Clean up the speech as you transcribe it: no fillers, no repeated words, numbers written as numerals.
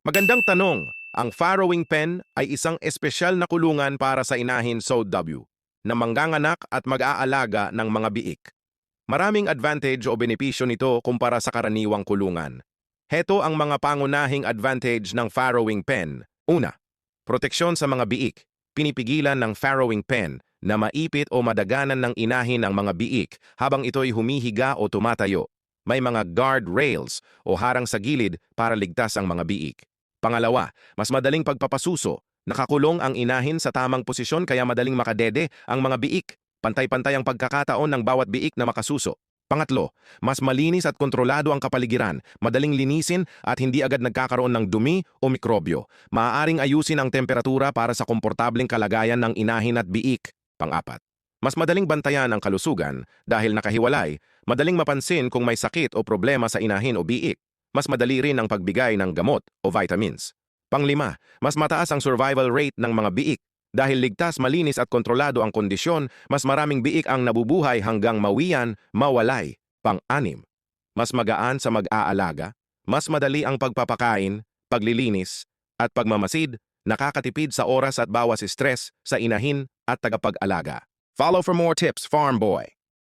Magandang tanong. Ang farrowing pen ay isang espesyal na kulungan para sa inahin SOW na mangganganak at mag-aalaga ng mga biik. Maraming advantage o benepisyo nito kumpara sa karaniwang kulungan. Heto ang mga pangunahing advantage ng farrowing pen. Una, proteksyon sa mga biik. Pinipigilan ng farrowing pen na maipit o madaganan ng inahin ang mga biik habang ito'y humihiga o tumatayo. May mga guard rails o harang sa gilid para ligtas ang mga biik. Pangalawa, mas madaling pagpapasuso. Nakakulong ang inahin sa tamang posisyon kaya madaling makadede ang mga biik. Pantay-pantay ang pagkakataon ng bawat biik na makasuso. Pangatlo, mas malinis at kontrolado ang kapaligiran, madaling linisin at hindi agad nagkakaroon ng dumi o mikrobyo. Maaaring ayusin ang temperatura para sa komportableng kalagayan ng inahin at biik. Pang-apat, mas madaling bantayan ang kalusugan dahil nakahiwalay, madaling mapansin kung may sakit o problema sa inahin o biik. Mas madali rin ang pagbigay ng gamot o vitamins. Panglima, mas mataas ang survival rate ng mga biik. Dahil ligtas, malinis at kontrolado ang kondisyon, mas maraming biik ang nabubuhay hanggang mawian, mawalay. Pang-anim, mas magaan sa mag-aalaga, mas madali ang pagpapakain, paglilinis, at pagmamasid, nakakatipid sa oras at bawas stress sa inahin at tagapag-alaga. Follow for more tips, Farm Boy.